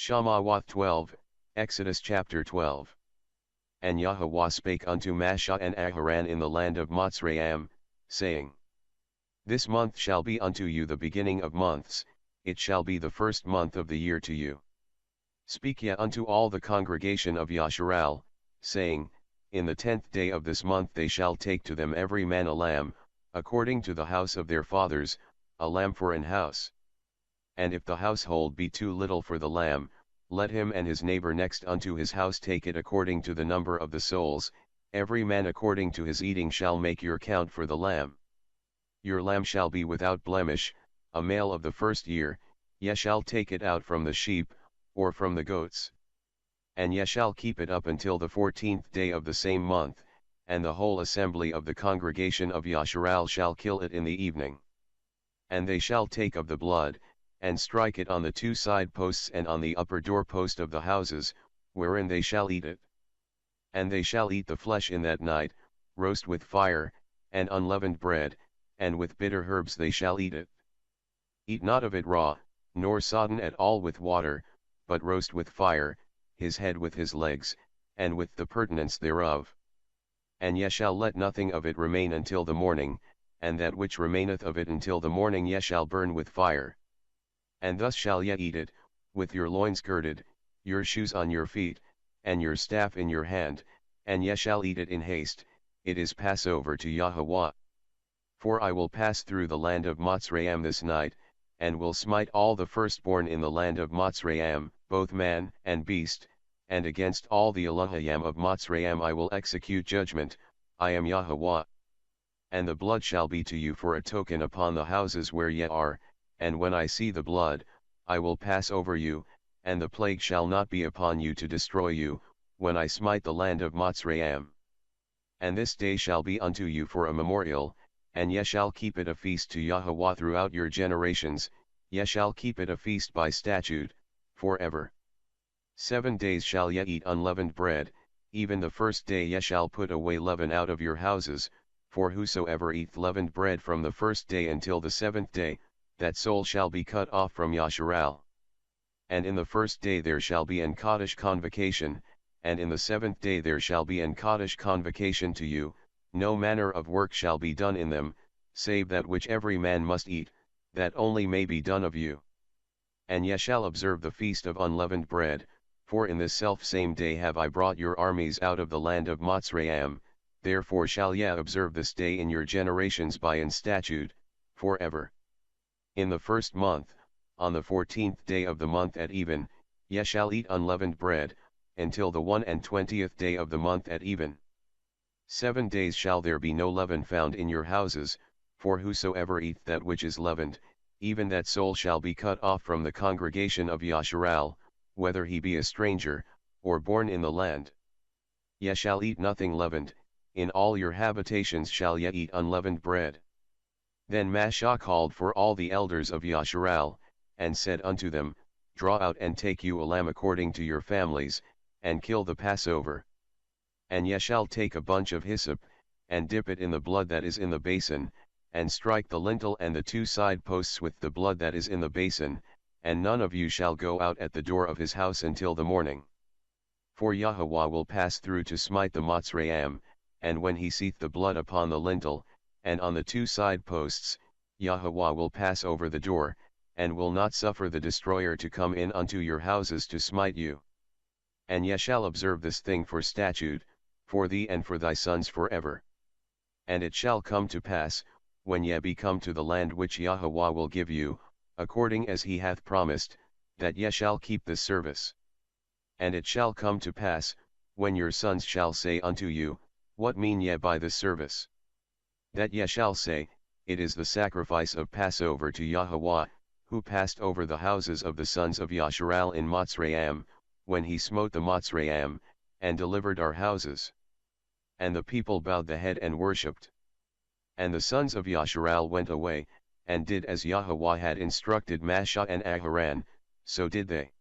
Shamawath 12, Exodus chapter 12. And Yahweh spake unto Masha and Aharon in the land of Mitzrayim, saying, This month shall be unto you the beginning of months, it shall be the first month of the year to you. Speak ye unto all the congregation of Yasharaahl, saying, In the 10th day of this month they shall take to them every man a lamb, according to the house of their fathers, a lamb for an house. And if the household be too little for the lamb, let him and his neighbor next unto his house take it according to the number of the souls, every man according to his eating shall make your count for the lamb. Your lamb shall be without blemish, a male of the first year, ye shall take it out from the sheep, or from the goats. And ye shall keep it up until the 14th day of the same month, and the whole assembly of the congregation of Yasharaahl shall kill it in the evening. And they shall take of the blood, and strike it on the two side posts and on the upper door post of the houses, wherein they shall eat it. And they shall eat the flesh in that night, roast with fire, and unleavened bread, and with bitter herbs they shall eat it. Eat not of it raw, nor sodden at all with water, but roast with fire, his head with his legs, and with the purtenance thereof. And ye shall let nothing of it remain until the morning, and that which remaineth of it until the morning ye shall burn with fire. And thus shall ye eat it, with your loins girded, your shoes on your feet, and your staff in your hand, and ye shall eat it in haste, it is Passover to Yahweh. For I will pass through the land of Mitzrayim this night, and will smite all the firstborn in the land of Mitzrayim, both man and beast, and against all the Elohim of Mitzrayim I will execute judgment, I am Yahweh. And the blood shall be to you for a token upon the houses where ye are, and when I see the blood, I will pass over you, and the plague shall not be upon you to destroy you, when I smite the land of Mitzrayim. And this day shall be unto you for a memorial, and ye shall keep it a feast to Yahweh throughout your generations, ye shall keep it a feast by statute, forever. 7 days shall ye eat unleavened bread, even the first day ye shall put away leaven out of your houses, for whosoever eateth leavened bread from the first day until the 7th day, that soul shall be cut off from Yasharaahl. And in the first day there shall be an Kaddish convocation, and in the 7th day there shall be an Kaddish convocation to you, no manner of work shall be done in them, save that which every man must eat, that only may be done of you. And ye shall observe the feast of unleavened bread, for in this selfsame day have I brought your armies out of the land of Mitzrayim, therefore shall ye observe this day in your generations by an statute, forever. In the first month, on the 14th day of the month at even, ye shall eat unleavened bread, until the 21st day of the month at even. 7 days shall there be no leaven found in your houses, for whosoever eateth that which is leavened, even that soul shall be cut off from the congregation of Yasharaahl, whether he be a stranger, or born in the land. Ye shall eat nothing leavened, in all your habitations shall ye eat unleavened bread. Then Masha called for all the elders of Yasharaahl, and said unto them, Draw out and take you a lamb according to your families, and kill the Passover. And ye shall take a bunch of hyssop, and dip it in the blood that is in the basin, and strike the lintel and the two side posts with the blood that is in the basin, and none of you shall go out at the door of his house until the morning. For Yahweh will pass through to smite the Mitzrayim, and when he seeth the blood upon the lintel, and on the two side posts, Yahweh will pass over the door, and will not suffer the destroyer to come in unto your houses to smite you. And ye shall observe this thing for statute, for thee and for thy sons forever. And it shall come to pass, when ye be come to the land which Yahweh will give you, according as he hath promised, that ye shall keep this service. And it shall come to pass, when your sons shall say unto you, What mean ye by this service? That ye shall say, It is the sacrifice of Passover to Yahweh, who passed over the houses of the sons of Yasharaahl in Mitzrayim, when he smote the Mitzrayim, and delivered our houses. And the people bowed the head and worshipped. And the sons of Yasharaahl went away, and did as Yahweh had instructed Masha and Aharon, so did they.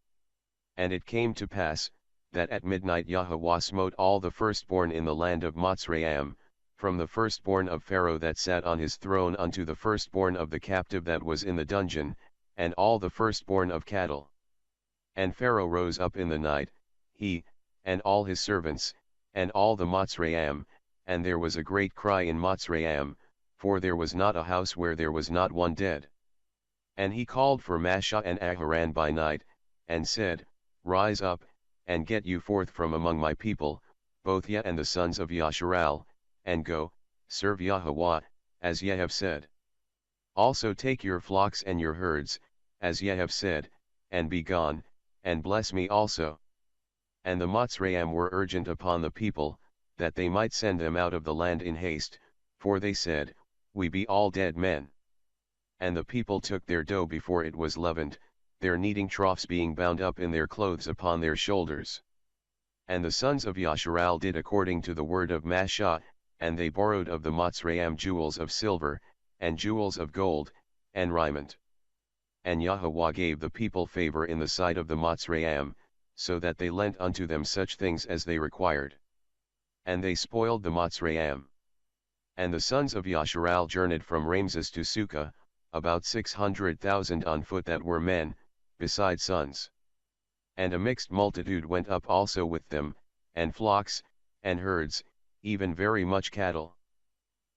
And it came to pass, that at midnight Yahweh smote all the firstborn in the land of Mitzrayim, from the firstborn of Pharaoh that sat on his throne unto the firstborn of the captive that was in the dungeon, and all the firstborn of cattle. And Pharaoh rose up in the night, he, and all his servants, and all the Mitzrayim, and there was a great cry in Mitzrayim, for there was not a house where there was not one dead. And he called for Mashah and Aharon by night, and said, Rise up, and get you forth from among my people, both ye and the sons of Yasharaahl, and go, serve Yahweh, as ye have said. Also take your flocks and your herds, as ye have said, and be gone, and bless me also. And the Mitzrayim were urgent upon the people, that they might send them out of the land in haste, for they said, We be all dead men. And the people took their dough before it was leavened, their kneading troughs being bound up in their clothes upon their shoulders. And the sons of Yasharaahl did according to the word of Mashah, and they borrowed of the Mitzrayim jewels of silver, and jewels of gold, and raiment. And Yahweh gave the people favor in the sight of the Mitzrayim, so that they lent unto them such things as they required. And they spoiled the Mitzrayim. And the sons of Yasharaahl journeyed from Ramses to Sukkot, about 600,000 on foot that were men, beside sons. And a mixed multitude went up also with them, and flocks, and herds, even very much cattle.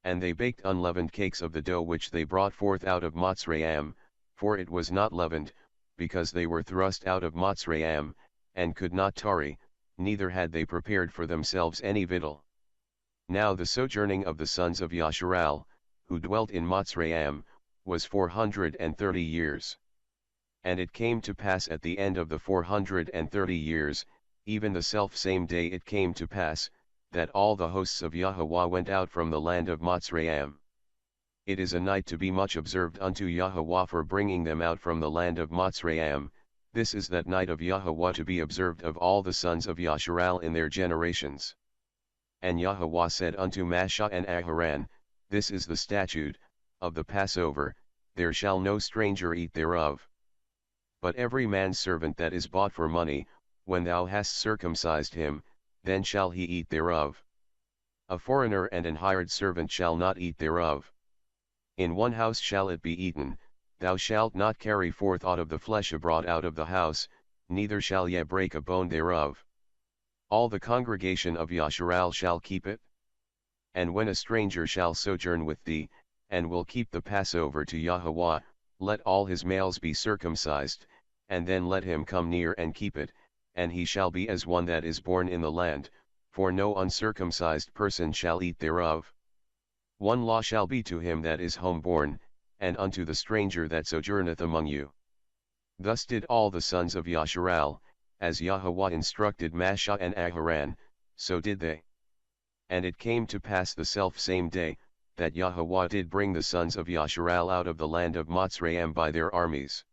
And they baked unleavened cakes of the dough which they brought forth out of Mitzrayim, for it was not leavened, because they were thrust out of Mitzrayim, and could not tarry, neither had they prepared for themselves any victual. Now the sojourning of the sons of Yasharaahl, who dwelt in Mitzrayim, was 430 years. And it came to pass at the end of the 430 years, even the self-same day it came to pass, that all the hosts of Yahweh went out from the land of Mitzrayim. It is a night to be much observed unto Yahweh for bringing them out from the land of Mitzrayim. This is that night of Yahweh to be observed of all the sons of Yasharaahl in their generations. And Yahweh said unto Mashah and Aharon, This is the statute of the Passover, there shall no stranger eat thereof. But every man's servant that is bought for money, when thou hast circumcised him, then shall he eat thereof. A foreigner and an hired servant shall not eat thereof. In one house shall it be eaten, thou shalt not carry forth aught of the flesh abroad out of the house, neither shall ye break a bone thereof. All the congregation of Yasharaahl shall keep it. And when a stranger shall sojourn with thee, and will keep the Passover to Yahweh, let all his males be circumcised, and then let him come near and keep it, and he shall be as one that is born in the land, for no uncircumcised person shall eat thereof. One law shall be to him that is homeborn, and unto the stranger that sojourneth among you. Thus did all the sons of Yasharaahl, as Yahweh instructed Mashah and Aharon, so did they. And it came to pass the self-same day, that Yahweh did bring the sons of Yasharaahl out of the land of Mitzrayim by their armies.